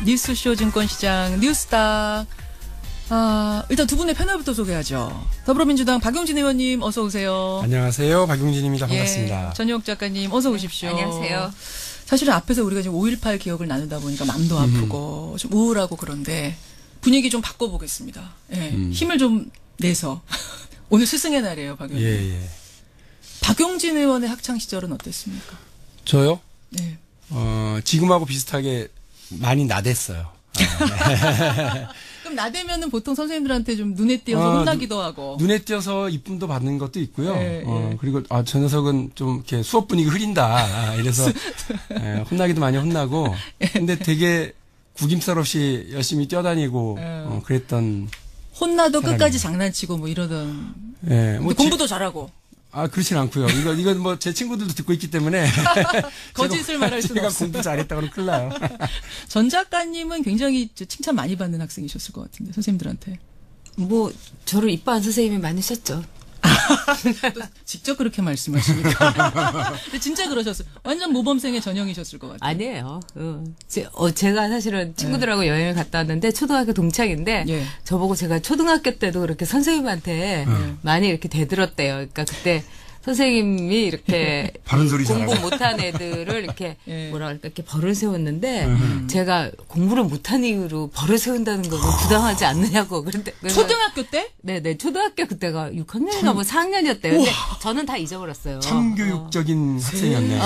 뉴스쇼 증권시장 뉴스닥. 일단 두 분의 패널부터 소개하죠. 더불어민주당 박용진 의원님 어서 오세요. 안녕하세요. 박용진입니다. 반갑습니다. 예, 전유옥 작가님 어서 오십시오. 안녕하세요. 사실은 앞에서 우리가 지금 5.18 기억을 나누다 보니까 마음도 아프고 좀 우울하고 그런데 분위기 좀 바꿔보겠습니다. 예, 힘을 좀 내서. 오늘 스승의 날이에요, 박용진. 예. 박용진 의원의 학창 시절은 어땠습니까? 저요? 네. 지금하고 비슷하게 많이 나댔어요. 그럼 나대면은 보통 선생님들한테 좀 눈에 띄어서 혼나기도 하고. 눈에 띄어서 이쁨도 받는 것도 있고요. 예. 그리고 저 녀석은 좀 이렇게 수업 분위기 흐린다. 이래서 혼나기도 많이 혼나고. 근데 되게 구김살 없이 열심히 뛰어다니고 그랬던. 혼나도 사람이에요. 끝까지 장난치고 뭐 이러던. 예. 근데 공부도 잘하고. 그렇진 않고요. 이건 뭐 제 친구들도 듣고 있기 때문에 거짓을 말할 수는 제가 없어요. 공부 잘했다 그러면 큰일 나요. 전 작가님은 굉장히 칭찬 많이 받는 학생이셨을 것 같은데 선생님들한테. 뭐 저를 이뻐한 선생님이 많으셨죠. 또 직접 그렇게 말씀하시니까. 근데 진짜 그러셨어요. 완전 모범생의 전형이셨을 것 같아요. 아니에요. 제가 사실은 친구들하고 여행을 갔다 왔는데 초등학교 동창인데 예. 저보고 제가 초등학교 때도 그렇게 선생님한테 많이 이렇게 대들었대요. 그러니까 그때 선생님이 이렇게 바른 소리 공부 잘하고. 못한 애들을 이렇게 예. 뭐라 그럴까 이렇게 벌을 세웠는데 제가 공부를 못한 이유로 벌을 세운다는 거 부당하지 않느냐고 그런데 초등학교 때? 네네 초등학교 그때가 6학년인가 뭐 4학년이었대요. 근데 저는 다 잊어버렸어요. 참교육적인 학생이었네요.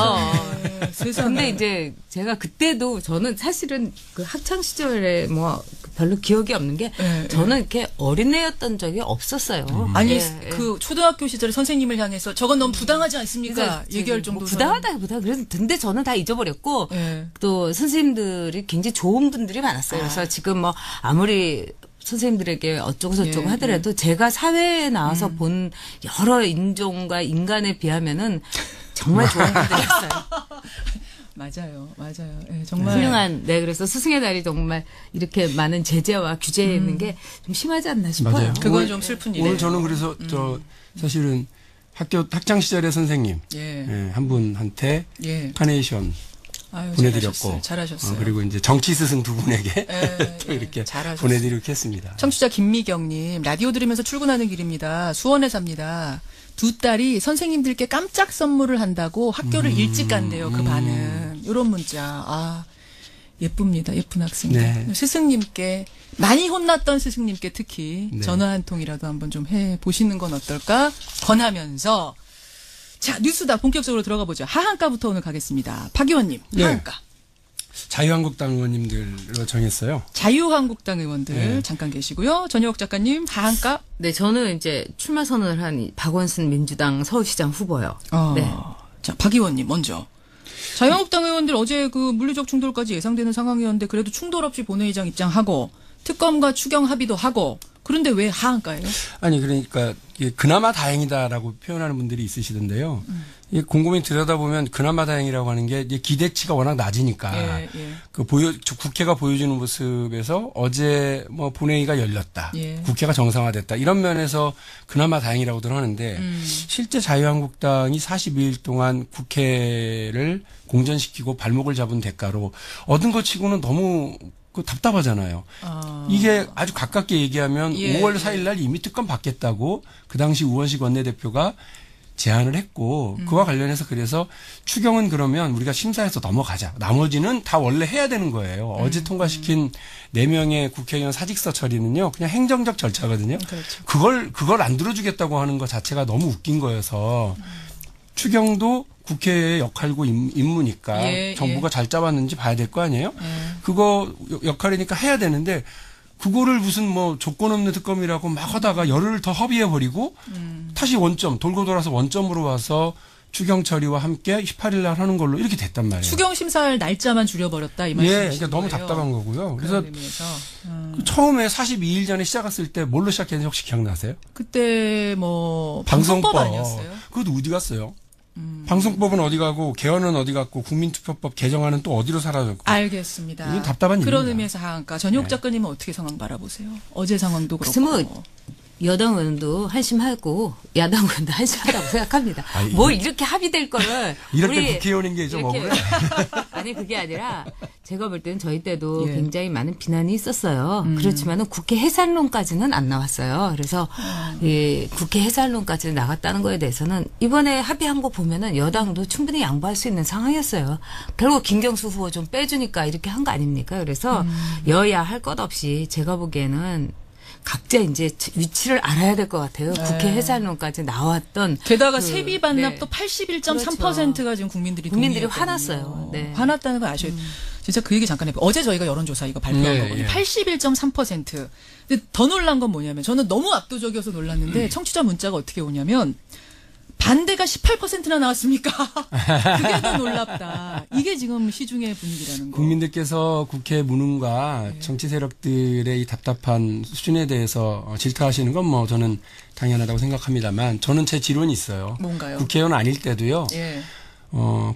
세상에. 근데 이제 제가 그때도 저는 사실은 그 학창 시절에 뭐 별로 기억이 없는 게 저는 이렇게 어린애였던 적이 없었어요. 아니 예, 예. 그 초등학교 시절에 선생님을 향해서 저건 너무 부당하지 않습니까? 얘기할 정도로. 뭐 부당하다기보다 그래서 근데 저는 다 잊어버렸고 예. 또 선생님들이 굉장히 좋은 분들이 많았어요. 그래서 지금 뭐 아무리 선생님들에게 어쩌고 저쩌고 예, 하더라도 제가 사회에 나와서 본 여러 인종과 인간에 비하면은 정말 좋은 분들이었어요. 맞아요. 예, 정말 훌륭한, 네, 그래서 스승의 날이 정말 이렇게 많은 제재와 규제에 있는 게 좀 심하지 않나 싶어요. 맞아요. 그건 오늘- 좀 슬픈 일이에요. 오늘 저는 그래서 사실은 학창 시절의 선생님 예. 한 분한테 예. 카네이션 아유, 보내드렸고 잘하셨어요. 그리고 이제 정치 스승 두 분에게 또 예, 이렇게 잘하셨어요. 보내드리고 했습니다. 청취자 김미경님, 라디오 들으면서 출근하는 길입니다. 수원에 삽니다. 두 딸이 선생님들께 깜짝 선물을 한다고 학교를 일찍 간대요. 그 반은. 이런 문자. 예쁩니다. 예쁜 학생들. 네. 스승님께, 많이 혼났던 스승님께 특히 네. 전화 한 통이라도 한번 좀 해보시는 건 어떨까 권하면서. 자, 뉴스다 본격적으로 들어가 보죠. 하한가부터 오늘 가겠습니다. 박 의원님, 네. 하한가. 자유한국당 의원님들로 정했어요. 자유한국당 의원들 네. 잠깐 계시고요. 전유옥 작가님, 하한가. 네, 저는 이제 출마 선언을 한 박원순 민주당 서울시장 후보요. 어, 네. 자, 박 의원님 먼저. 자유한국당 의원들 어제 그 물리적 충돌까지 예상되는 상황이었는데 그래도 충돌 없이 본회의장 입장하고 특검과 추경 합의도 하고 그런데 왜 하한가예요? 아니 그러니까 이게 그나마 다행이다라고 표현하는 분들이 있으시던데요. 이게 곰곰이 들여다보면 그나마 다행이라고 하는 게 이제 기대치가 워낙 낮으니까 예. 그 국회가 보여주는 모습에서 어제 뭐 본회의가 열렸다. 예. 국회가 정상화됐다. 이런 면에서 그나마 다행이라고들 하는데 실제 자유한국당이 42일 동안 국회를 공전시키고 발목을 잡은 대가로 얻은 것 치고는 너무 답답하잖아요. 이게 아주 가깝게 얘기하면 예, 5월 4일 날 이미 특검 받겠다고 그 당시 우원식 원내대표가 제안을 했고 그와 관련해서 그래서 추경은 그러면 우리가 심사해서 넘어가자. 나머지는 다 원래 해야 되는 거예요. 어제 통과시킨 4명의 국회의원 사직서 처리는요. 그냥 행정적 절차거든요. 그렇죠. 그걸 안 들어주겠다고 하는 것 자체가 너무 웃긴 거여서 추경도 국회의 역할이고 임무니까 예, 정부가 잘 잡았는지 봐야 될 거 아니에요? 예. 그거 역할이니까 해야 되는데 그거를 무슨 뭐 조건 없는 특검이라고 막 하다가 열흘 더 허비해버리고 다시 원점 돌고 돌아서 원점으로 와서 추경 처리와 함께 18일 날 하는 걸로 이렇게 됐단 말이에요. 추경 심사할 날짜만 줄여버렸다 이 말씀이신 그러니까 너무 거예요. 답답한 거고요. 그래서 그런 의미에서. 처음에 42일 전에 시작했을 때 뭘로 시작했는지 혹시 기억나세요? 그때 뭐 방송법 아니었어요? 그것도 어디 갔어요? 방송법은 어디 가고 개헌은 어디 갔고 국민투표법 개정안은 또 어디로 사라졌고. 알겠습니다. 이게 답답한 그런 일입니다. 의미에서 하한가. 전유옥 작가님은 어떻게 상황 바라보세요? 어제 상황도 글쎄 그렇고. 뭐 여당 의원도 한심하고 야당 의원도 한심하다고 생각합니다. 뭘 이렇게 합의될 거를 이럴 때 국회의원인 게 좀 억울해. 아니 그게 아니라 제가 볼 때는 저희 때도 예. 굉장히 많은 비난이 있었어요. 그렇지만은 국회 해산론까지는 안 나왔어요. 그래서 이 국회 해산론까지 나갔다는 거에 대해서는 이번에 합의한 거 보면은 여당도 충분히 양보할 수 있는 상황이었어요. 결국 김경수 후보 좀 빼주니까 이렇게 한 거 아닙니까? 그래서 여야 할 것 없이 제가 보기에는 각자 이제 위치를 알아야 될 것 같아요. 국회 해산론까지 나왔던. 게다가 세비 반납도 네. 81.3%가 지금 국민들이 화났어요. 네. 화났다는 걸 아셔야 돼요. 진짜 그 얘기 잠깐 해볼게요. 어제 저희가 여론조사 이거 발표한 네, 거거든요. 예. 81.3%. 근데 더 놀란 건 뭐냐면 저는 너무 압도적이어서 놀랐는데 청취자 문자가 어떻게 오냐면 반대가 18%나 나왔습니까? 그게 더 놀랍다. 이게 지금 시중의 분위기라는 거. 국민들께서 국회 무능과 정치 세력들의 이 답답한 수준에 대해서 질타하시는 건 뭐 저는 당연하다고 생각합니다만 저는 제 지론이 있어요. 뭔가요? 국회의원 아닐 때도요. 예.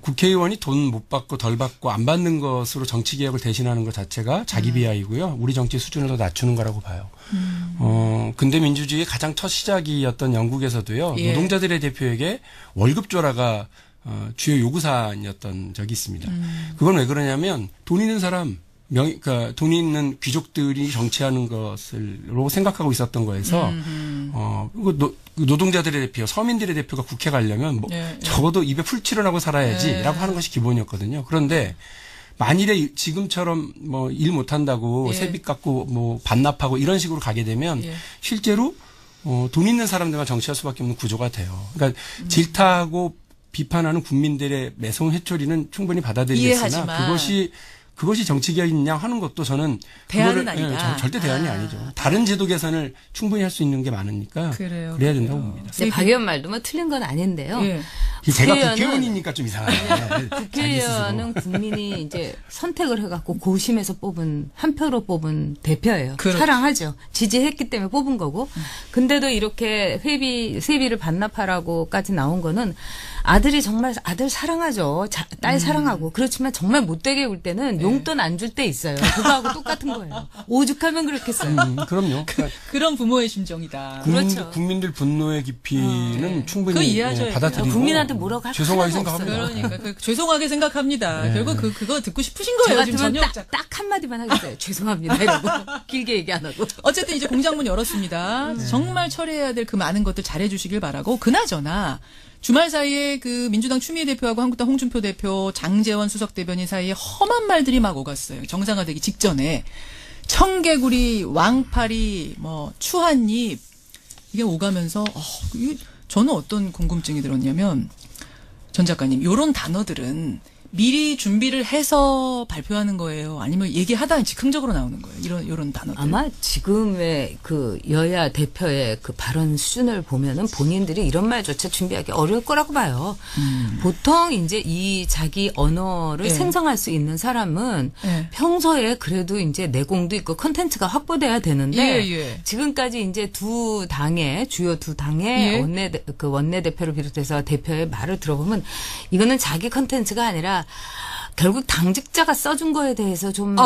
국회의원이 돈 못 받고 덜 받고 안 받는 것으로 정치 개혁을 대신하는 것 자체가 자기 비하이고요. 우리 정치 수준을 더 낮추는 거라고 봐요. 근대 민주주의의 가장 첫 시작이었던 영국에서도요. 예. 노동자들의 대표에게 월급 조라가 주요 요구사안이었던 적이 있습니다. 그건 왜 그러냐면 돈 있는 사람 그러니까 돈 있는 귀족들이 정치하는 것으로 생각하고 있었던 거에서 노동자들의 대표, 서민들의 대표가 국회 가려면 뭐 예, 예. 적어도 입에 풀칠을 하고 살아야지라고 하는 것이 기본이었거든요. 그런데 만일에 지금처럼 뭐 일 못한다고 예. 세비 깎고 뭐 반납하고 이런 식으로 가게 되면 예. 실제로 돈 있는 사람들만 정치할 수밖에 없는 구조가 돼요. 그러니까 질타하고 비판하는 국민들의 매서운 회초리는 충분히 받아들이겠으나 이해하지만. 그것이 정치개혁이냐 하는 것도 저는 대안은 그거를, 아니다. 절대 대안이 아니죠. 다른 제도 개선을 충분히 할 수 있는 게 많으니까 그래요. 그래야 된다고 봅니다. 근데 박 의원 말도 뭐 틀린 건 아닌데요. 예. 제가 국회의원은- 국회의원이니까 좀 이상하네. 국회의원은 국민이 이제 선택을 해갖고 고심해서 뽑은 한 표로 뽑은 대표예요. 그렇죠. 사랑하죠. 지지했기 때문에 뽑은 거고. 근데도 이렇게 세비를 반납하라고까지 나온 거는 아들이 정말 아들 사랑하죠. 딸 사랑하고. 그렇지만 정말 못되게 울 때는 용돈 안 줄 때 있어요. 그거하고 똑같은 거예요. 오죽하면 그렇겠어요. 그럼요. 그런 부모의 심정이다. 그렇죠. 국민들 분노의 깊이는 충분히 그거 이해하셔야 돼요. 받아들이고 국민한테 뭐라고 할 죄송하게 필요가 생각합니다. 그러니까 죄송하게 생각합니다. 네. 결국 그거 듣고 싶으신 거예요. 제가 지금 들으면 저녁 딱 한마디만 하겠어요. 죄송합니다. 이러고 길게 얘기 안 하고. 어쨌든 이제 공장문 열었습니다. 정말 처리해야 될 그 많은 것들 잘해 주시길 바라고 그나저나 주말 사이에 그 민주당 추미애 대표하고 한국당 홍준표 대표, 장제원 수석 대변인 사이에 험한 말들이 막 오갔어요. 정상화되기 직전에 청개구리, 왕파리, 뭐 추한입 이게 오가면서 저는 어떤 궁금증이 들었냐면 전 작가님 요런 단어들은 미리 준비를 해서 발표하는 거예요? 아니면 얘기하다 즉흥적으로 나오는 거예요? 이런 단어들. 아마 지금의 그 여야 대표의 그 발언 수준을 보면은 본인들이 이런 말조차 준비하기 어려울 거라고 봐요. 보통 이제 이 자기 언어를 예. 생성할 수 있는 사람은 예. 평소에 그래도 이제 내공도 있고 컨텐츠가 확보돼야 되는데 예. 지금까지 이제 주요 두 당의 예. 원내대표를 비롯해서 대표의 말을 들어보면 이거는 자기 컨텐츠가 아니라 결국 당직자가 써준 거에 대해서 좀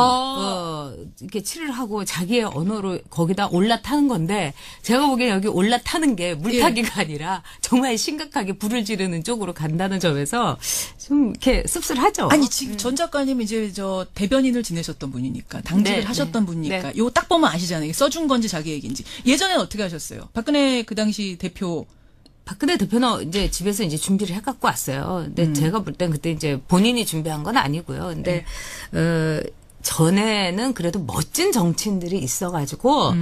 이렇게 칠을 하고 자기의 언어로 거기다 올라타는 건데 제가 보기엔 여기 올라타는 게 물타기가 아니라 정말 심각하게 불을 지르는 쪽으로 간다는 점에서 좀 이렇게 씁쓸하죠. 아니 지금 전 작가님 이제 저 대변인을 지내셨던 분이니까 당직을 네, 하셨던 네. 분이니까 네. 이거 딱 보면 아시잖아요. 써준 건지 자기 얘기인지. 예전에는 어떻게 하셨어요? 박근혜 그 당시 대표 박근혜 대표는 이제 집에서 이제 준비를 해갖고 왔어요. 근데 제가 볼 땐 그때 이제 본인이 준비한 건 아니고요. 근데, 전에는 그래도 멋진 정치인들이 있어가지고,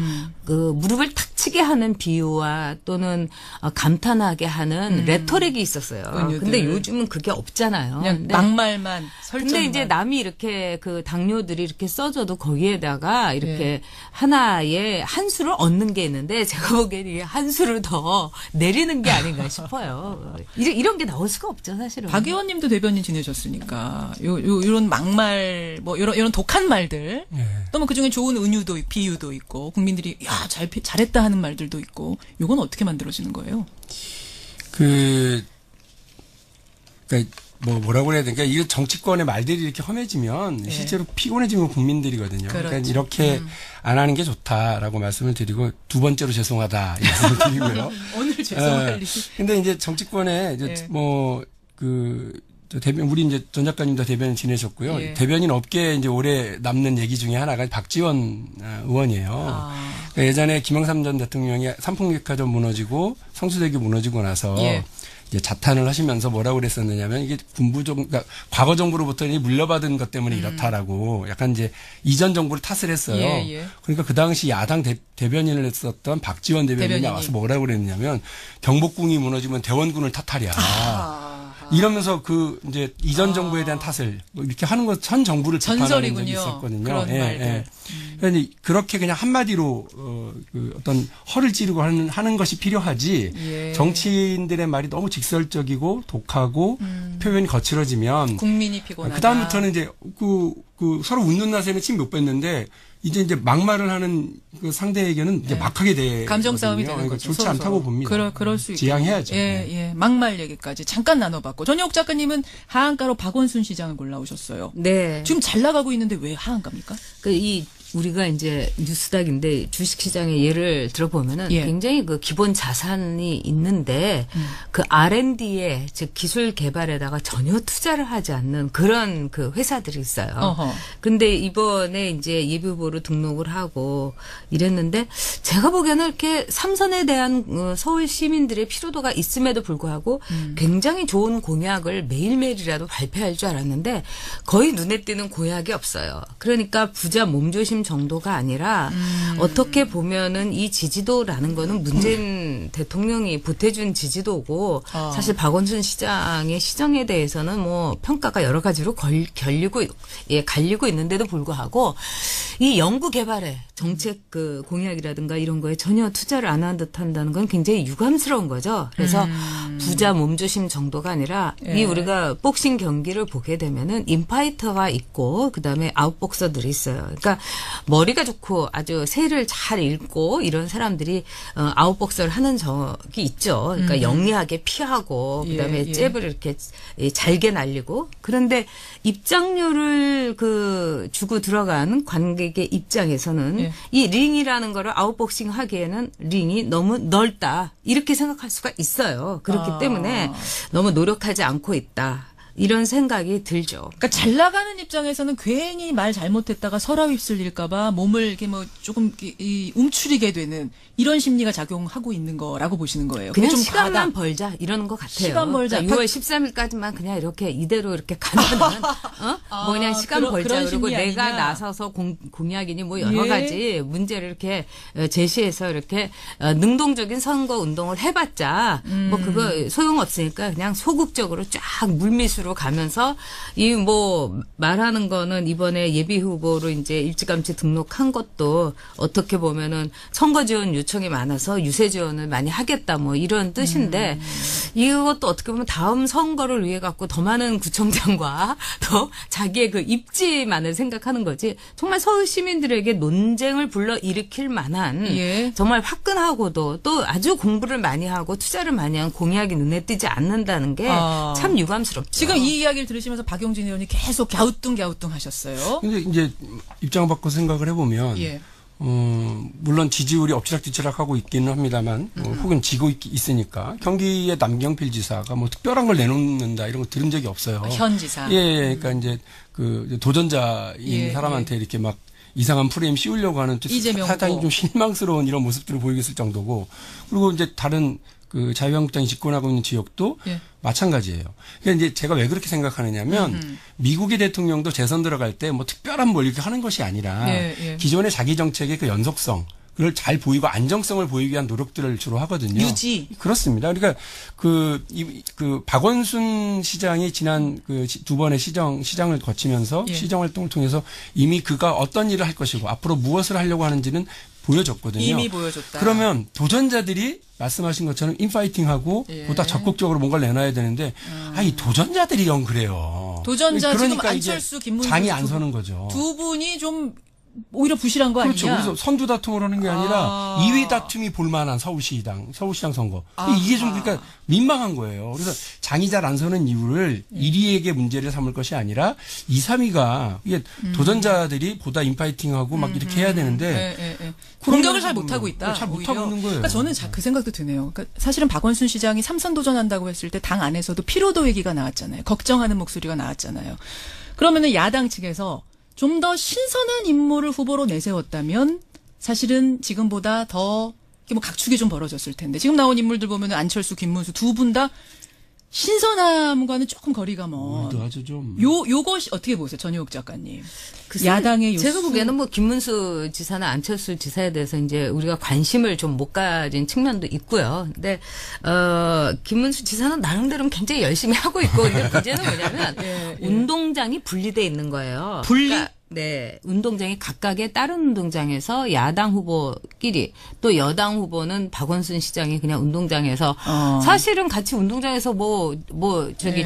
그 무릎을 탁 치게 하는 비유와 또는 감탄하게 하는 레토릭이 있었어요. 은유들. 근데 요즘은 그게 없잖아요. 그냥 근데 막말만 설정만. 근데 이제 남이 이렇게 그 당뇨들이 이렇게 써줘도 거기에다가 이렇게 하나의 한 수를 얻는 게 있는데 제가 보기에는 이게 한 수를 더 내리는 게 아닌가 싶어요. 이런 게 나올 수가 없죠, 사실은. 박 의원님도 대변인 지내셨으니까 요런 막말 뭐 요런 독한 말들 또 뭐 그중에 좋은 은유도 비유도 있고 국민들이 야 잘했다 하는 말들도 있고 요건 어떻게 만들어지는 거예요? 그러니까 뭐라고 해야 되니까 이게 정치권의 말들이 이렇게 험해지면 실제로 피곤해지는 국민들이거든요. 그렇죠. 그러니까 이렇게 안 하는 게 좋다라고 말씀을 드리고 두 번째로 죄송하다 이 말씀을 드리고요. 오늘 죄송할 일이. 근데 이제 정치권에 이제 우리 이제 전 작가님도 대변인 지내셨고요. 예. 대변인 업계에 이제 오래 남는 얘기 중에 하나가 박지원 의원이에요. 그러니까 예전에 김영삼 전 대통령이 삼풍백화점 무너지고 성수대교 무너지고 나서 이제 자탄을 하시면서 뭐라고 그랬었느냐면 이게 그러니까 과거 정부로부터 물려받은 것 때문에 이렇다라고 약간 이제 이전 정부를 탓을 했어요. 그러니까 그 당시 야당 대변인을 했었던 박지원 대변인이 와서 뭐라고 그랬냐면 경복궁이 무너지면 대원군을 탓하랴. 이러면서 이제 이전 정부에 대한 탓을 이렇게 하는 것 전 정부를 비판하는 적이 있었거든요. 그런 말들. 그러니까 그렇게 그냥 한마디로 어떤 허를 찌르고 하는 것이 필요하지 정치인들의 말이 너무 직설적이고 독하고 표현이 거칠어지면 국민이 피곤하다. 그 다음부터는 이제 서로 웃는 나세는 침 못 뱉는데 이제 막말을 하는 그 상대에게는 이제 막하게 돼. 감정 싸움이 되는 그러니까 거죠. 좋지 않다고 봅니다. 그럴 수 있고. 지양해야죠. 막말 얘기까지 잠깐 나눠봤고. 전혁 작가님은 하한가로 박원순 시장을 골라오셨어요. 네. 지금 잘 나가고 있는데 왜 하한가입니까? 우리가 이제 뉴스닥인데 주식시장의 예를 들어보면은 굉장히 그 기본 자산이 있는데 그 R&D에 즉 기술 개발에다가 전혀 투자를 하지 않는 그런 그 회사들이 있어요. 근데 이번에 이제 예비후보로 등록을 하고 이랬는데 제가 보기에는 이렇게 삼선에 대한 서울 시민들의 피로도가 있음에도 불구하고 굉장히 좋은 공약을 매일매일이라도 발표할 줄 알았는데 거의 눈에 띄는 공약이 없어요. 그러니까 부자 몸조심 정도가 아니라 어떻게 보면은 이 지지도라는 거는 문재인 대통령이 보태준 지지도고 사실 박원순 시장의 시정에 대해서는 뭐 평가가 여러 가지로 갈리고 있는데도 불구하고 이 연구 개발에 정책 그 공약이라든가 이런 거에 전혀 투자를 안 한 듯 한다는 건 굉장히 유감스러운 거죠. 그래서 부자 몸조심 정도가 아니라 이 우리가 복싱 경기를 보게 되면은 인파이터가 있고 그다음에 아웃복서들이 있어요. 그러니까 머리가 좋고 아주 세를 잘 읽고 이런 사람들이 아웃복서를 하는 적이 있죠. 그러니까 영리하게 피하고 그다음에 잽을 이렇게 잘게 날리고 그런데 입장료를 주고 들어간 관객의 입장에서는 이 링이라는 거를 아웃복싱 하기에는 링이 너무 넓다 이렇게 생각할 수가 있어요. 그렇기 때문에 너무 노력하지 않고 있다. 이런 생각이 들죠. 그러니까 잘 나가는 입장에서는 괜히 말 잘못했다가 설화 휩쓸릴까봐 몸을 이렇게 조금 움츠리게 되는 이런 심리가 작용하고 있는 거라고 보시는 거예요. 그냥 좀 시간만 벌자 이러는 것 같아요. 시간 벌자. 그러니까 6월 13일까지만 그냥 이렇게 이대로 이렇게 가면은 뭐 그냥 시간 벌자. 그리고 내가 나서서 공약이니 뭐 여러 가지 문제를 이렇게 제시해서 이렇게 능동적인 선거 운동을 해봤자 뭐 그거 소용없으니까 그냥 소극적으로 쫙 물밑으로 가면서 이 뭐 말하는 거는 이번에 예비 후보로 이제 일찌감치 등록한 것도 어떻게 보면은 선거 지원 요청이 많아서 유세 지원을 많이 하겠다 뭐 이런 뜻인데 이것도 어떻게 보면 다음 선거를 위해 갖고 더 많은 구청장과 더 자기의 그 입지만을 생각하는 거지 정말 서울 시민들에게 논쟁을 불러 일으킬 만한 정말 화끈하고도 또 아주 공부를 많이 하고 투자를 많이 한 공약이 눈에 띄지 않는다는 게 참 유감스럽죠. 지금 이 이야기를 들으시면서 박용진 의원이 계속 갸우뚱 하셨어요. 근데 이제 입장 바꿔 생각을 해보면 물론 지지율이 엎치락뒤치락하고 있기는 합니다만 혹은 지고 있으니까 경기의 남경필 지사가 뭐 특별한 걸 내놓는다 이런 거 들은 적이 없어요. 현 지사. 그러니까 이제 그 도전자인 사람한테 이렇게 막 이상한 프레임 씌우려고 하는 상당히 좀 실망스러운 이런 모습들을 보이고 있을 정도고 그리고 이제 다른 그 자유한국당이 집권하고 있는 지역도 마찬가지예요. 그러니까 이제 제가 왜 그렇게 생각하느냐면 미국의 대통령도 재선 들어갈 때 뭐 특별한 뭘 이렇게 하는 것이 아니라 기존의 자기 정책의 그 연속성 그걸 잘 보이고 안정성을 보이기 위한 노력들을 주로 하거든요. 유지. 그렇습니다. 그러니까 그 박원순 시장이 지난 그 두 번의 시장을 거치면서 시정 활동을 통해서 이미 그가 어떤 일을 할 것이고 앞으로 무엇을 하려고 하는지는 보여줬거든요. 이미 보여줬다. 그러면 도전자들이 말씀하신 것처럼 인파이팅하고 보다 적극적으로 뭔가를 내놔야 되는데 이 도전자들이 영 그래요. 도전자 그러니까 지금 안철수, 김문수 장이 안 서는 거죠. 두 분이 좀 오히려 부실한 거 그렇죠. 아니냐? 그래서 선두 다툼을 하는 게 아니라 2위 다툼이 볼만한 서울시장 선거. 이게 좀 그러니까 민망한 거예요. 그래서 장이 잘 안 서는 이유를 1위에게 문제를 삼을 것이 아니라 2, 3위가 이게 도전자들이 보다 인파이팅하고 막 이렇게 해야 되는데 공격을 잘 못하고 있다. 잘 못하고 오히려. 있는 거예요. 그러니까 저는 그 생각도 드네요. 그러니까 사실은 박원순 시장이 3선 도전한다고 했을 때 당 안에서도 피로도 얘기가 나왔잖아요. 걱정하는 목소리가 나왔잖아요. 그러면은 야당 측에서 좀 더 신선한 인물을 후보로 내세웠다면 사실은 지금보다 더 뭐 각축이 좀 벌어졌을 텐데 지금 나온 인물들 보면은 안철수, 김문수 두 분 다 신선함과는 조금 거리가 먼. 아주 좀. 요것이 어떻게 보세요, 전효옥 작가님? 야당의 제가 보기에는 뭐 김문수 지사나 안철수 지사에 대해서 이제 우리가 관심을 좀 못 가진 측면도 있고요. 근데 김문수 지사는 나름대로 굉장히 열심히 하고 있고 근데 문제는 뭐냐면 운동장이 분리돼 있는 거예요. 그러니까 네, 운동장이 각각의 다른 운동장에서 야당 후보끼리 또 여당 후보는 박원순 시장이 그냥 운동장에서 사실은 같이 운동장에서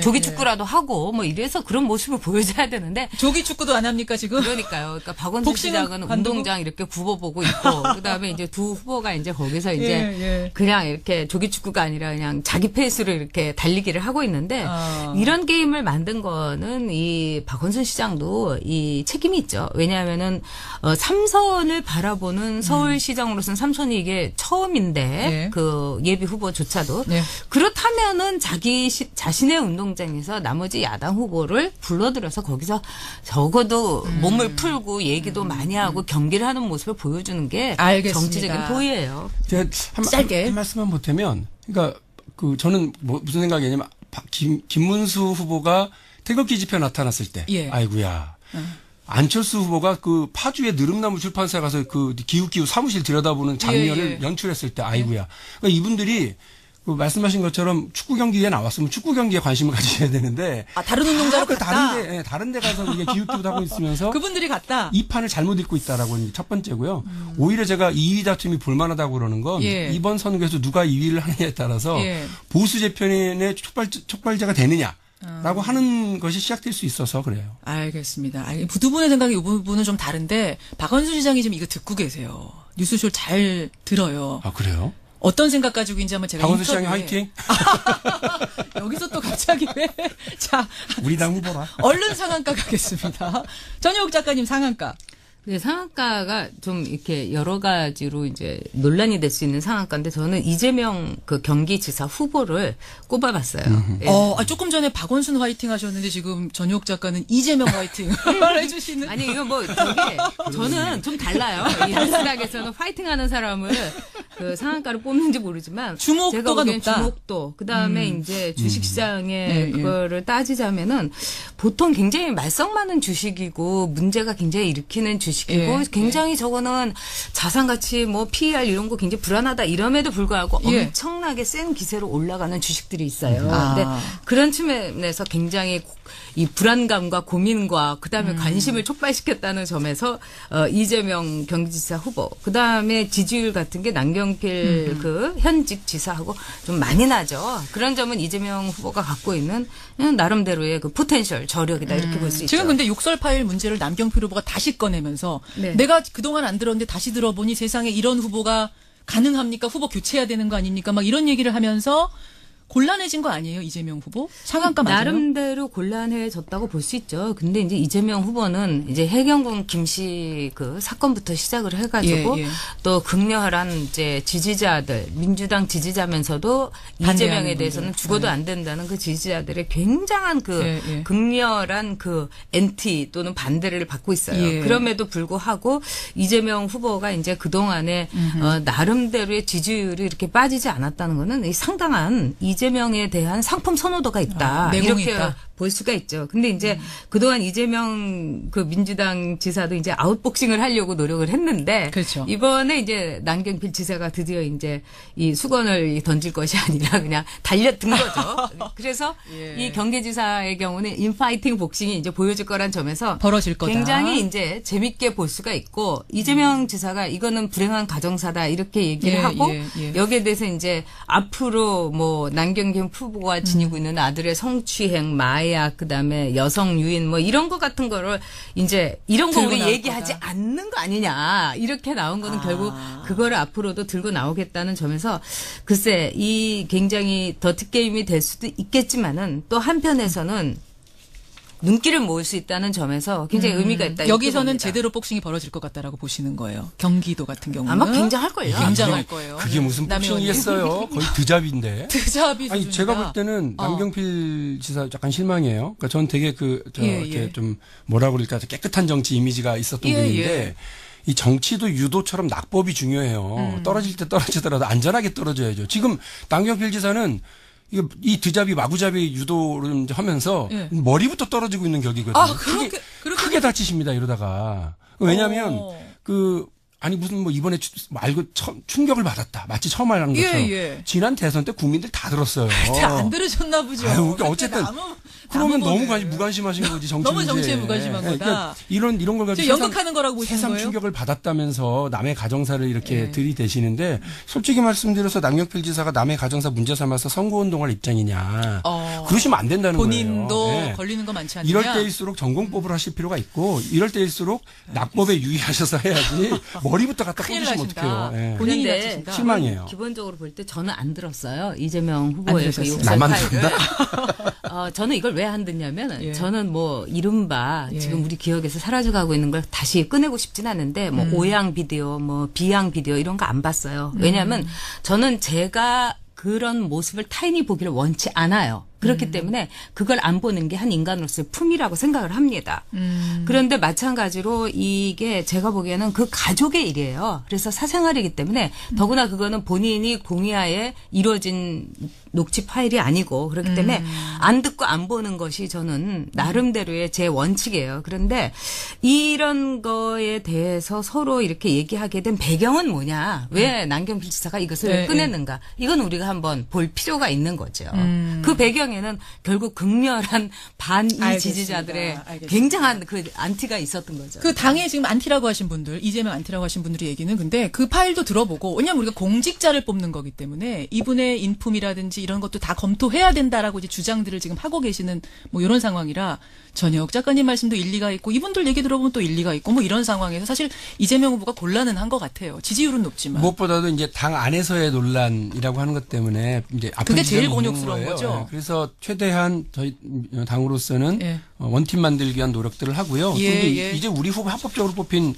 조기 축구라도 하고 뭐 이래서 그런 모습을 보여줘야 되는데 조기 축구도 안 합니까 지금? 그러니까요. 그러니까 박원순 시장은 운동장 이렇게 굽어보고 있고 그다음에 이제 두 후보가 이제 거기서 이제 그냥 이렇게 조기 축구가 아니라 그냥 자기 페이스로 이렇게 달리기를 하고 있는데 이런 게임을 만든 거는 이 박원순 시장도 이 책임이 있죠. 왜냐하면은 3선을 바라보는 서울시장으로서는 3선이 이게 처음인데 그 예비 후보조차도 그렇다면은 자신의 운동장에서 나머지 야당 후보를 불러들여서 거기서 적어도 몸을 풀고 얘기도 많이 하고 경기를 하는 모습을 보여주는 게 알겠습니다. 정치적인 도의예요. 제가 한 말씀만 보태면 그러니까 저는 무슨 생각이냐면 김문수 후보가 태극기 집회 나타났을 때 아이고야. 안철수 후보가 그 파주의 느릅나무 출판사에 가서 그 기웃기웃 사무실 들여다보는 장면을 연출했을 때 아이고야. 그러니까 이분들이 그 말씀하신 것처럼 축구 경기에 나왔으면 축구 경기에 관심을 가지셔야 되는데 다른 운동장으로 갔다. 다른 데 가서 이게 기웃기웃 하고 있으면서 그분들이 갔다. 이 판을 잘못 읽고 있다라고 첫 번째고요. 오히려 제가 2위 다툼이 볼만하다고 그러는 건 이번 선거에서 누가 2위를 하느냐에 따라서 보수 재편의 촉발제가 되느냐. 라고 하는 것이 시작될 수 있어서 그래요. 알겠습니다. 두 분의 생각이 이 부분은 좀 다른데 박원순 시장이 지금 이거 듣고 계세요. 뉴스쇼 잘 들어요. 아 그래요? 어떤 생각 가지고 한번 제가 박원순 시장이 화이팅. 여기서 또 갑자기 왜? 자, 우리 당 후보라. 얼른 상한가 가겠습니다. 전효옥 작가님 상한가. 네, 상한가가 좀 이렇게 여러 가지로 이제 논란이 될 수 있는 상한가인데 저는 이재명 그 경기지사 후보를 꼽아봤어요. 조금 전에 박원순 화이팅 하셨는데 지금 전효옥 작가는 이재명 화이팅 해주시는. 아니 이거 저는 좀 달라요. 이 뉴스닥에서는 화이팅하는 사람을 그 상한가를 뽑는지 모르지만 주목도가 높다. 주목도 그다음에 이제 주식시장의 그거를 따지자면은 보통 굉장히 말썽 많은 주식이고 문제가 굉장히 일으키는 주식이고 굉장히 저거는 자산가치 뭐 PER 이런 거 굉장히 불안하다 이럼에도 불구하고 엄청나게 센 기세로 올라가는 주식들이 있어요. 근데 그런 측면에서 굉장히 이 불안감과 고민과 그다음에 관심을 촉발시켰다는 점에서 이재명 경기지사 후보 그다음에 지지율 같은 게 남경필 그 현직 지사하고 좀 많이 나죠. 그런 점은 이재명 후보가 갖고 있는 나름대로의 그 포텐셜 저력이다 이렇게 볼 수 있죠. 지금 근데 욕설 파일 문제를 남경필 후보가 다시 꺼내면서 내가 그동안 안 들었는데 다시 들어보니 세상에 이런 후보가 가능합니까? 후보 교체해야 되는 거 아닙니까? 막 이런 얘기를 하면서 곤란해진 거 아니에요, 이재명 후보? 상한가 맞아요? 나름대로 곤란해졌다고 볼 수 있죠. 근데 이제 이재명 후보는 이제 해경군 김씨 그 사건부터 시작을 해가지고 또 극렬한 이제 지지자들, 민주당 지지자면서도 이재명에 대해서는 죽어도 안 된다는 그 지지자들의 굉장한 그 극렬한 그 엔티 또는 반대를 받고 있어요. 그럼에도 불구하고 이재명 후보가 이제 그동안에 나름대로의 지지율이 이렇게 빠지지 않았다는 거는 상당한 이재명에 대한 상품 선호도가 있다. 이렇게 있다. 볼 수가 있죠. 근데 이제 그동안 이재명 그 민주당 지사도 이제 아웃복싱을 하려고 노력을 했는데 이번에 이제 남경필 지사가 드디어 이제 이 수건을 던질 것이 아니라 그냥 달려든 거죠. 그래서 이 경기지사의 경우는 인파이팅 복싱이 이제 보여질 거란 점에서 벌어질 거다. 굉장히 이제 재밌게 볼 수가 있고 이재명 지사가 이거는 불행한 가정사다 이렇게 얘기를 하고 여기에 대해서 이제 앞으로 뭐 남경필 후보가 지니고 있는 아들의 성추행, 마약, 그다음에 여성 유인 뭐 이런 거 같은 거를 이제 이런 거 들고 우리 나올 얘기하지 거다. 않는 거 아니냐. 이렇게 나온 거는 결국 그거를 앞으로도 들고 나오겠다는 점에서 글쎄 이 굉장히 더티게임이 될 수도 있겠지만은 또 한편에서는 눈길을 모을 수 있다는 점에서 굉장히 의미가 있다. 이렇게 여기서는 봅니다. 제대로 복싱이 벌어질 것 같다라고 보시는 거예요. 경기도 같은 경우는 아마 굉장할걸요. 굉장할 거예요. 그게 무슨 남의 복싱이겠어요. 거의 드잡인데. 드잡이 아니 수준이다. 제가 볼 때는 남경필 지사 약간 실망이에요. 그러니까 전 되게 이렇게 좀 뭐라 그럴까 깨끗한 정치 이미지가 있었던 예, 분인데 예. 이 정치도 유도처럼 낙법이 중요해요. 떨어질 때 떨어지더라도 안전하게 떨어져야죠. 지금 남경필 지사는 이 드잡이 마구잡이 유도를 하면서 예. 머리부터 떨어지고 있는 격이거든요. 아, 그렇게 크게 다치십니다. 이러다가. 왜냐하면 아니 무슨 뭐 이번에 말고 충격을 받았다. 마치 처음 말하는 것처럼. 예. 지난 대선 때 국민들 다 들었어요. 안 들으셨나 보죠. 아유, 그러니까 어쨌든 그러면 너무 무관심하신 거지 정치 너무 문제에. 정치에 무관심한 거다. 그러니까 이런 걸 가지고 지금 연극하는 거라고 보시는 새삼 거예요? 충격을 받았다면서 남의 가정사를 이렇게 예. 들이대시는데 솔직히 말씀드려서 남경필 지사가 남의 가정사 문제 삼아서 선거운동할 입장이냐. 그러시면 안 된다는 본인도 거예요. 네. 걸리는 거 많지 않느냐. 이럴 때일수록 전공법을 하실 필요가 있고 이럴 때일수록 낙법에 유의하셔서 해야지 머리부터 갖다 큰일 꽂으시면 나신다. 어떡해요. 예. 본인이 그런데 다치신다. 실망이에요. 기본적으로 볼 때 저는 안 들었어요. 이재명 후보의 그 들으셨어요? 욕설 나만 파일을. 저는 이걸 왜 안 듣냐면 예. 저는 뭐 이른바 예. 지금 우리 기억에서 사라져가고 있는 걸 다시 꺼내고 싶진 않은데 뭐 오양 비디오, 뭐 비양 비디오 이런 거 안 봤어요. 왜냐하면 저는 제가 그런 모습을 타인이 보기를 원치 않아요. 그렇기 때문에 그걸 안 보는 게 한 인간으로서의 품이라고 생각을 합니다. 그런데 마찬가지로 이게 제가 보기에는 그 가족의 일이에요. 그래서 사생활이기 때문에 더구나 그거는 본인이 공의하에 이루어진 녹취 파일이 아니고 그렇기 때문에 안 듣고 안 보는 것이 저는 나름대로의 제 원칙이에요. 그런데 이런 거에 대해서 서로 이렇게 얘기하게 된 배경은 뭐냐. 왜 남경필 지사가 이것을 왜 꺼냈는가. 이건 우리가 한번 볼 필요가 있는 거죠. 그 배경에는 결국 극렬한 반이 알겠습니다. 지지자들의 알겠습니다. 굉장한 그 안티가 있었던 거죠. 그 당에 지금 안티라고 하신 분들, 이재명 안티라고 하신 분들의 얘기는 근데 그 파일도 들어보고, 왜냐면 우리가 공직자를 뽑는 거기 때문에 이분의 인품이라든지 이런 것도 다 검토해야 된다라고 이제 주장들을 지금 하고 계시는 뭐 이런 상황이라 전혁 작가님 말씀도 일리가 있고 이분들 얘기 들어보면 또 일리가 있고 뭐 이런 상황에서 사실 이재명 후보가 곤란은 한 것 같아요. 지지율은 높지만. 무엇보다도 이제 당 안에서의 논란이라고 하는 것 때문에 이제 아픈 그게 제일 지점이 있는 곤욕스러운 거예요. 거죠. 네, 그래서 최대한 저희 당으로서는 예. 원팀 만들기 위한 노력들을 하고요. 예, 근데 예. 이제 우리 후보 합법적으로 뽑힌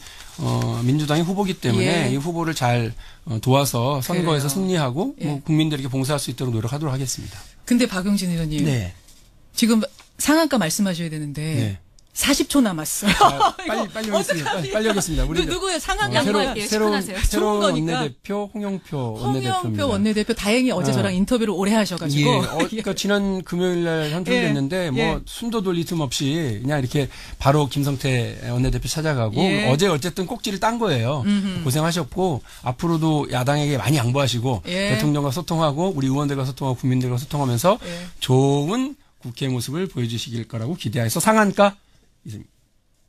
민주당의 후보기 때문에 예. 이 후보를 잘 도와서 선거에서 그래요. 승리하고 예. 뭐 국민들에게 봉사할 수 있도록 노력하도록 하겠습니다. 근데 박용진 의원님. 네. 지금 상한가 말씀하셔야 되는데 네. 40초 남았어요. 자, 빨리 하겠습니다. 빨리 하겠습니다. 우리 누구예요? 상한가 양보할게요. 새로운 시원하세요. 거니까. 원내대표 홍영표 원내대표입니다. 홍영표 원내대표 다행히 어제 저랑 인터뷰를 오래 하셔가지고. 예, 그러니까 지난 금요일 날 선출됐는데 예, 뭐 예. 숨도 돌릴 틈 없이 그냥 이렇게 바로 김성태 원내대표 찾아가고 예. 어제 어쨌든 꼭지를 딴 거예요. 고생하셨고 앞으로도 야당에게 많이 양보하시고 예. 대통령과 소통하고 우리 의원들과 소통하고 국민들과 소통하면서 예. 좋은 국회 모습을 보여주시길 거라고 기대해서 상한가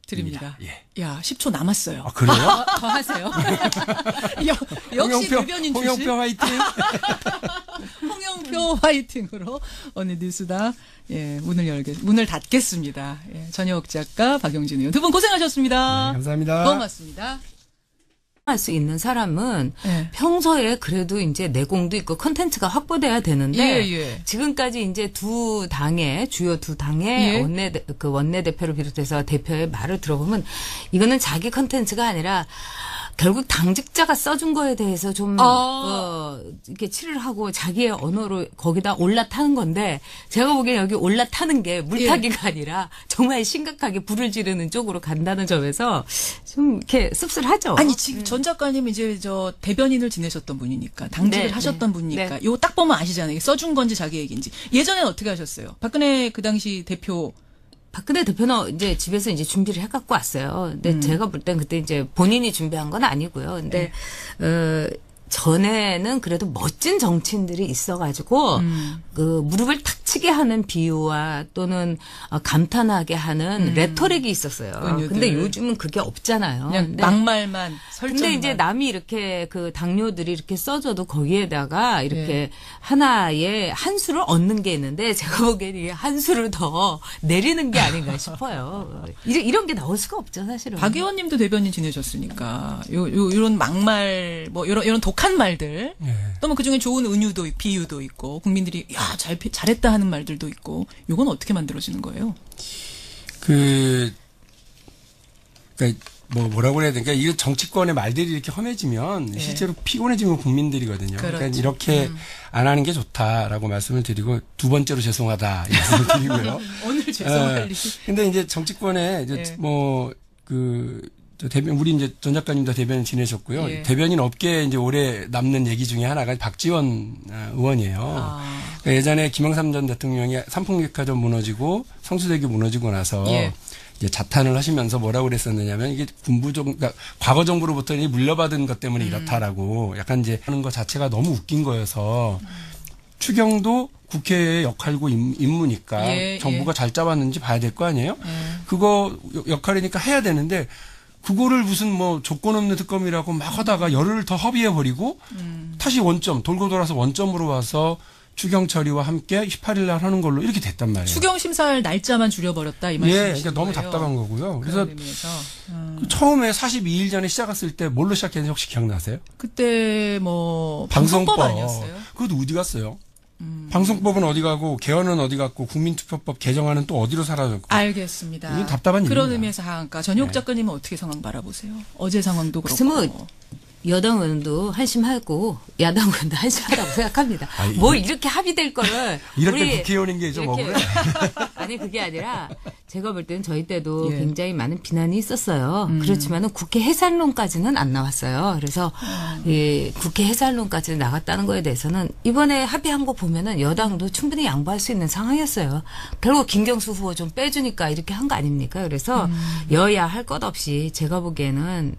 드립니다. 예. 야, 10초 남았어요. 아 그래요? 더 하세요. 역시 대변인 출신. 홍영표 화이팅. 홍영표 화이팅으로 오늘 뉴스다. 예, 문을 닫겠습니다. 예, 전혁 작가, 박용진 의원 두 분 고생하셨습니다. 네, 감사합니다. 고맙습니다. 할 수 있는 사람은 예. 평소에 그래도 이제 내공도 있고 컨텐츠가 확보돼야 되는데 예. 지금까지 이제 주요 두 당의 예. 원내대표를 비롯해서 대표의 말을 들어보면 이거는 자기 컨텐츠가 아니라 결국 당직자가 써준 거에 대해서 좀 이렇게 칠을 하고 자기의 언어로 거기다 올라타는 건데 제가 보기엔 여기 올라타는 게 물타기가 아니라 정말 심각하게 불을 지르는 쪽으로 간다는 점에서 좀 이렇게 씁쓸하죠. 아니, 지금 전 작가님 이제 저 대변인을 지내셨던 분이니까 당직을 네, 하셨던 네. 분이니까 네. 요거 딱 보면 아시잖아요. 이게 써준 건지 자기 얘기인지. 예전에는 어떻게 하셨어요? 박근혜 그 당시 대표. 박근혜 대표는 이제 집에서 이제 준비를 해갖고 왔어요. 근데 제가 볼 땐 그때 이제 본인이 준비한 건 아니고요. 근데, 전에는 그래도 멋진 정치인들이 있어가지고 그 무릎을 탁 치게 하는 비유와 또는 감탄하게 하는 레토릭이 있었어요. 은유들. 근데 요즘은 그게 없잖아요. 그냥 근데 막말만 설정만. 근데 이제 남이 이렇게 그 당뇨들이 이렇게 써줘도 거기에다가 이렇게 하나의 한 수를 얻는 게 있는데 제가 보기에는 이게 한 수를 더 내리는 게 아닌가 싶어요. 이런 게 나올 수가 없죠, 사실은. 박 의원님도 대변인 지내셨으니까 이런 막말 뭐 이런 독한 말들 또 뭐 그중에 좋은 은유도 비유도 있고 국민들이 야 잘했다 하는 말들도 있고 이건 어떻게 만들어지는 거예요? 그러니까 뭐라고 해야 되니까 이 정치권의 말들이 이렇게 험해지면 실제로 피곤해지면 국민들이거든요. 그렇죠. 그러니까 이렇게 안 하는 게 좋다라고 말씀을 드리고 두 번째로 죄송하다 이 말씀을 드리고요. 오늘 죄송할 일이. 근데 이제 정치권에 이제 우리 이제 전 작가님도 대변인 지내셨고요. 대변인 업계에 이제 오래 남는 얘기 중에 하나가 박지원 의원이에요. 그러니까 예전에 김영삼 전 대통령이 삼풍백화점 무너지고 성수대교 무너지고 나서 이제 자탄을 하시면서 뭐라고 그랬었느냐면 이게 그러니까 과거 정부로부터 물려받은 것 때문에 이렇다라고 약간 이제 하는 것 자체가 너무 웃긴 거여서 추경도 국회의 역할이고 임무니까 정부가 잘 잡았는지 봐야 될 거 아니에요? 그거 역할이니까 해야 되는데 그거를 무슨 뭐 조건 없는 특검이라고 막 하다가 열흘 더 허비해버리고 다시 원점 돌고 돌아서 원점으로 와서 추경 처리와 함께 18일 날 하는 걸로 이렇게 됐단 말이에요. 추경 심사할 날짜만 줄여버렸다 이 말씀이신 그러니까 너무 거예요. 답답한 거고요. 그래서 처음에 42일 전에 시작했을 때 뭘로 시작했는지 혹시 기억나세요? 그때 뭐 방송법 아니었어요? 그것도 어디 갔어요? 방송법은 어디 가고 개헌은 어디 갔고 국민투표법 개정안은 또 어디로 사라졌고. 알겠습니다. 이게 답답한 그런 일입니다. 의미에서 하한가. 전효옥 작가님은 어떻게 상황 바라보세요? 어제 상황도 그렇고. 글쎄 뭐 여당 의원도 한심하고 야당 의원도 한심하다고 생각합니다. 뭘 이렇게 합의될 거를 이렇게 국회의원인 게 좀 억울해. 아니 그게 아니라 제가 볼 때는 저희 때도 굉장히 많은 비난이 있었어요. 그렇지만은 국회 해산론까지는 안 나왔어요. 그래서 국회 해산론까지 나갔다는 거에 대해서는 이번에 합의한 거 보면은 여당도 충분히 양보할 수 있는 상황이었어요. 결국 김경수 후보 좀 빼주니까 이렇게 한 거 아닙니까? 그래서 여야 할 것 없이 제가 보기에는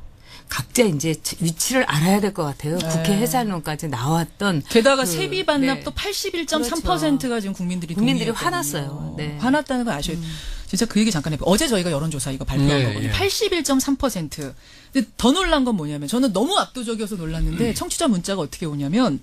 각자 이제 위치를 알아야 될 것 같아요. 국회 해산론까지 나왔던. 게다가 세비 반납도 81.3%가 지금 국민들이 화났어요. 화났다는 걸 아셔야 돼요. 진짜 그 얘기 잠깐 해볼게요. 어제 저희가 여론조사 이거 발표한 거거든요. 81.3%. 근데 더 놀란 건 뭐냐면 저는 너무 압도적이어서 놀랐는데 청취자 문자가 어떻게 오냐면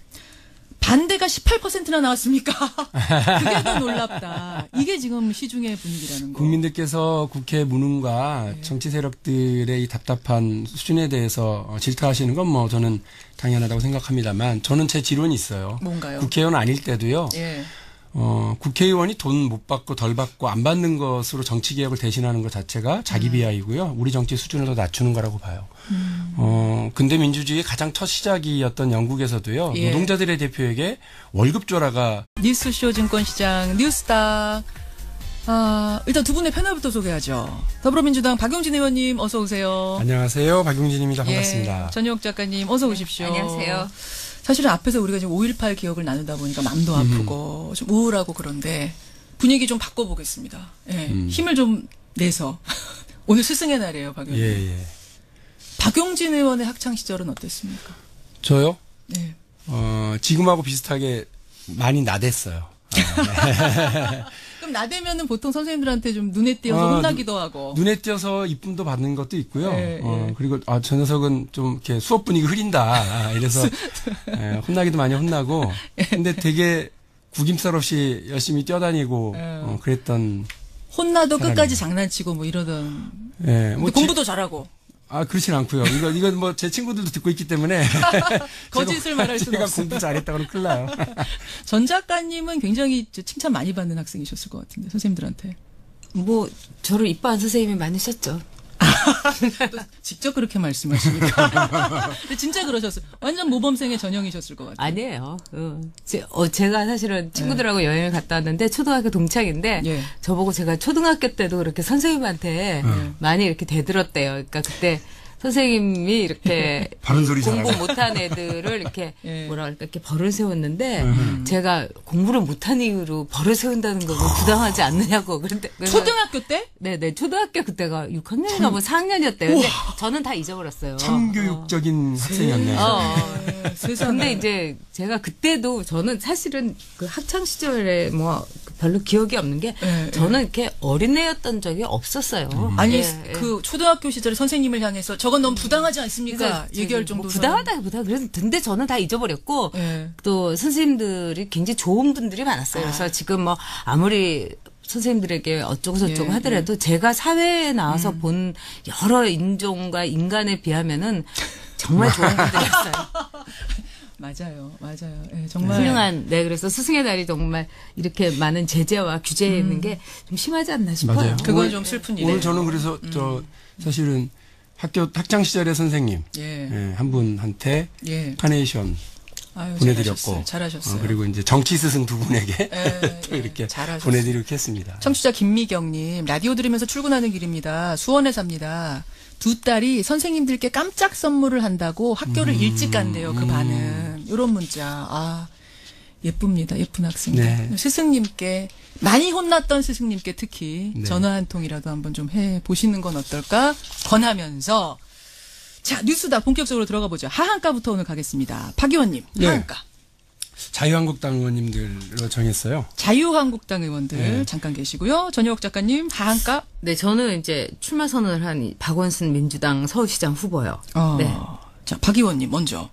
반대가 18%나 나왔습니까? 그게 더 놀랍다. 이게 지금 시중의 분위기라는 거. 국민들께서 국회 무능과 정치 세력들의 이 답답한 수준에 대해서 질타하시는 건 뭐 저는 당연하다고 생각합니다만 저는 제 지론이 있어요. 뭔가요? 국회의원 아닐 때도요. 국회의원이 돈 못 받고 덜 받고 안 받는 것으로 정치 개혁을 대신하는 것 자체가 자기 비하이고요. 우리 정치 수준을 더 낮추는 거라고 봐요. 근대 민주주의의 가장 첫 시작이었던 영국에서도요. 노동자들의 대표에게 월급 조라가 뉴스쇼 증권시장 뉴스타. 일단 두 분의 패널부터 소개하죠. 더불어민주당 박용진 의원님 어서 오세요. 안녕하세요. 박용진입니다. 반갑습니다. 전효옥 작가님 어서 오십시오. 안녕하세요. 사실은 앞에서 우리가 지금 5.18 기억을 나누다 보니까 마음도 아프고 좀 우울하고 그런데 분위기 좀 바꿔보겠습니다. 힘을 좀 내서 오늘 스승의 날이에요, 박용진. 박용진 의원의 학창 시절은 어땠습니까? 저요? 네. 지금하고 비슷하게 많이 나댔어요. 그럼 나대면은 보통 선생님들한테 좀 눈에 띄어서 혼나기도 하고. 눈에 띄어서 이쁨도 받는 것도 있고요. 그리고 저 녀석은 좀 이렇게 수업 분위기 흐린다. 이래서 혼나기도 많이 혼나고. 근데 되게 구김살 없이 열심히 뛰어다니고 그랬던. 혼나도 사람이에요. 끝까지 장난치고 뭐 이러던. 뭐 공부도 잘하고. 그렇진 않고요. 이건 뭐 제 친구들도 듣고 있기 때문에 거짓을 말할 수는 제가 없어요. 공부 잘했다고는 큰일 나요. 전 작가님은 굉장히 칭찬 많이 받는 학생이셨을 것 같은데 선생님들한테. 뭐 저를 이뻐한 선생님이 많으셨죠. 또 직접 그렇게 말씀하시니까. 근데 진짜 그러셨어요. 완전 모범생의 전형이셨을 것 같아요. 아니에요. 제가 사실은 친구들하고 여행을 갔다 왔는데 초등학교 동창인데 저보고 제가 초등학교 때도 그렇게 선생님한테 많이 이렇게 대들었대요. 그러니까 그때 선생님이 이렇게 바른 소리 공부 잘하고. 못한 애들을 이렇게 예. 뭐라 그럴까 이렇게 벌을 세웠는데 제가 공부를 못한 이유로 벌을 세운다는 거 부당하지 않느냐고 그런데 초등학교 때? 네네 초등학교 그때가 6학년인가 뭐 4학년이었대요. 근데 저는 다 잊어버렸어요. 참교육적인 학생이었네요. 세상에. 근데 이제 제가 그때도 저는 사실은 그 학창 시절에 뭐 별로 기억이 없는 게 예, 저는 이렇게 어린애였던 적이 없었어요. 아니 예, 그 초등학교 시절에 선생님을 향해서 저건 너무 부당하지 않습니까? 얘기할 정도로 뭐 부당하다기보다 근데 저는 다 잊어버렸고 예. 또 선생님들이 굉장히 좋은 분들이 많았어요. 그래서 지금 뭐 아무리 선생님들에게 어쩌고 저쩌고 예, 하더라도 제가 사회에 나와서 본 여러 인종과 인간에 비하면은 정말 좋은 분들이었어요. 맞아요. 예, 정말 훌륭한, 네, 그래서 스승의 날이 정말 이렇게 많은 제재와 규제에 있는 게 좀 심하지 않나 싶어요. 맞아요. 그건 오늘- 좀 슬픈 일이에요. 오늘 저는 그래서 사실은 학창 시절의 선생님 예. 한 분한테 예. 카네이션 아유, 보내드렸고 잘하셨어요. 그리고 이제 정치 스승 두 분에게 예, 또 이렇게 잘하셨어요. 보내드리게 했습니다. 청취자 김미경님, 라디오 들으면서 출근하는 길입니다. 수원에 삽니다. 두 딸이 선생님들께 깜짝 선물을 한다고 학교를 일찍 간대요. 그 반은. 이런 문자. 아, 예쁩니다. 예쁜 학생들. 네. 스승님께, 많이 혼났던 스승님께 특히 네. 전화 한 통이라도 한번 좀 해보시는 건 어떨까 권하면서. 자, 뉴스다. 본격적으로 들어가 보죠. 하한가부터 오늘 가겠습니다. 박 의원님, 네. 하한가. 자유한국당 의원님들로 정했어요. 자유한국당 의원들 네. 잠깐 계시고요. 전효옥 작가님, 하한가. 네, 저는 이제 출마 선언을 한 박원순 민주당 서울시장 후보요. 어, 네. 자, 박 의원님 먼저.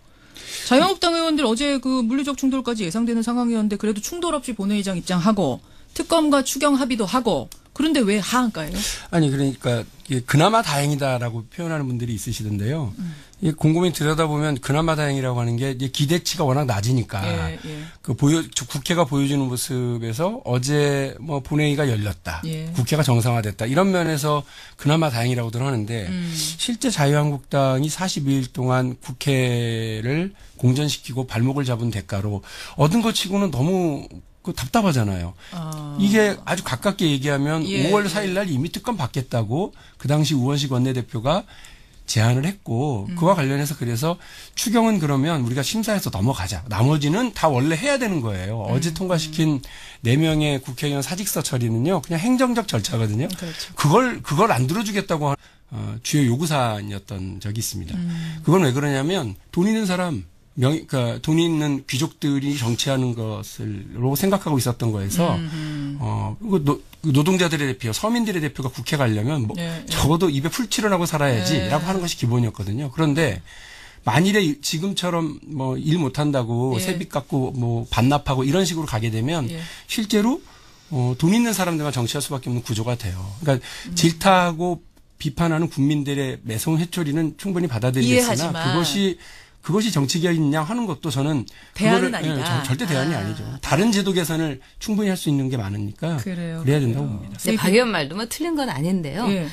자유한국당 의원들 어제 그 물리적 충돌까지 예상되는 상황이었는데 그래도 충돌 없이 본회의장 입장하고 특검과 추경 합의도 하고 그런데 왜 하한가예요? 아니 그러니까 이게 그나마 다행이다라고 표현하는 분들이 있으시던데요. 이게 곰곰이 들여다보면 그나마 다행이라고 하는 게 이제 기대치가 워낙 낮으니까 예. 그 국회가 보여주는 모습에서 어제 뭐 본회의가 열렸다. 예. 국회가 정상화됐다. 이런 면에서 그나마 다행이라고들 하는데 실제 자유한국당이 42일 동안 국회를 공전시키고 발목을 잡은 대가로 얻은 것 치고는 너무 답답하잖아요. 이게 아주 가깝게 얘기하면 예, 5월 4일 날 이미 특검 받겠다고 그 당시 우원식 원내대표가 제안을 했고 그와 관련해서 그래서 추경은 그러면 우리가 심사해서 넘어가자. 나머지는 다 원래 해야 되는 거예요. 어제 통과시킨 4명의 국회의원 사직서 처리는요. 그냥 행정적 절차거든요. 그렇죠. 그걸 안 들어주겠다고 주요 요구사안이었던 적이 있습니다. 그건 왜 그러냐면 돈 있는 사람 그러니까 돈 있는 귀족들이 정치하는 것을로 생각하고 있었던 거에서 노동자들의 대표, 서민들의 대표가 국회 가려면 뭐 적어도 입에 풀칠을 하고 살아야지라고 하는 것이 기본이었거든요. 그런데 만일에 지금처럼 뭐 일 못한다고 세비 깎고 뭐 반납하고 이런 식으로 가게 되면 실제로 돈 있는 사람들만 정치할 수밖에 없는 구조가 돼요. 그러니까 질타하고 비판하는 국민들의 매성 회초리는 충분히 받아들이겠으나 이해하지만. 그것이 정치 개혁이냐 하는 것도 저는 대안은 그거를, 아니다. 절대 대안이 아니죠. 다른 제도 개선을 충분히 할 수 있는 게 많으니까 그래요. 그래야 된다고 봅니다. 네, 박 의원 말도 뭐 틀린 건 아닌데요. 예.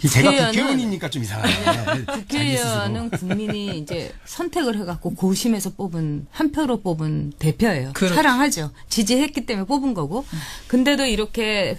제가 국회의원은- 국회의원이니까 좀 이상하네. 국회의원은 국민이 이제 선택을 해갖고 고심해서 뽑은 한 표로 뽑은 대표예요. 그렇죠. 사랑하죠. 지지했기 때문에 뽑은 거고. 근데도 이렇게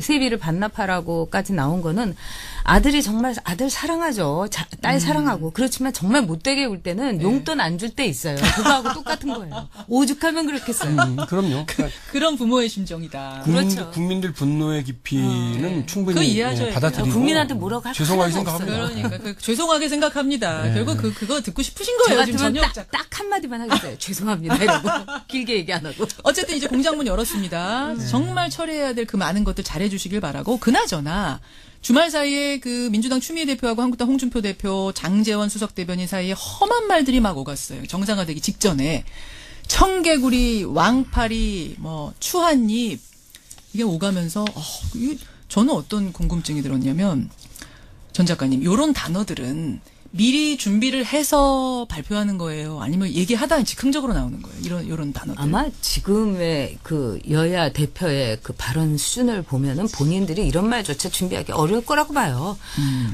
세비를 반납하라고까지 나온 거는 아들이 정말 아들 사랑하죠. 딸 사랑하고. 그렇지만 정말 못되게 울 때는 용돈 안 줄 때 있어요. 그거하고 똑같은 거예요. 오죽하면 그렇겠어요. 그럼요. 그러니까 그런 부모의 심정이다. 그렇죠. 국민들 분노의 깊이는 충분히 그거 이해하셔야죠. 받아들이고 국민한테 뭐라고 할 죄송하게 필요가 생각합니다. 그러니까 죄송하게 생각합니다. 네. 결국 그거 듣고 싶으신 저 거예요. 지금 같으면 전역 작가. 딱 한마디만 하겠어요. 죄송합니다. 이러고. 길게 얘기 안 하고. 어쨌든 이제 공장문 열었습니다. 정말 처리해야 될 그 많은 것들 잘해 주시길 바라고 그나저나 주말 사이에 그 민주당 추미애 대표하고 한국당 홍준표 대표, 장제원 수석 대변인 사이에 험한 말들이 막 오갔어요. 정상화되기 직전에 청개구리, 왕파리, 뭐 추한잎 이게 오가면서 저는 어떤 궁금증이 들었냐면 전 작가님 이런 단어들은 미리 준비를 해서 발표하는 거예요? 아니면 얘기하다 즉흥적으로 나오는 거예요? 이런 단어들. 아마 지금의 그 여야 대표의 그 발언 수준을 보면은 본인들이 이런 말조차 준비하기 어려울 거라고 봐요.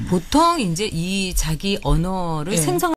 보통 이제 이 자기 언어를 네. 생성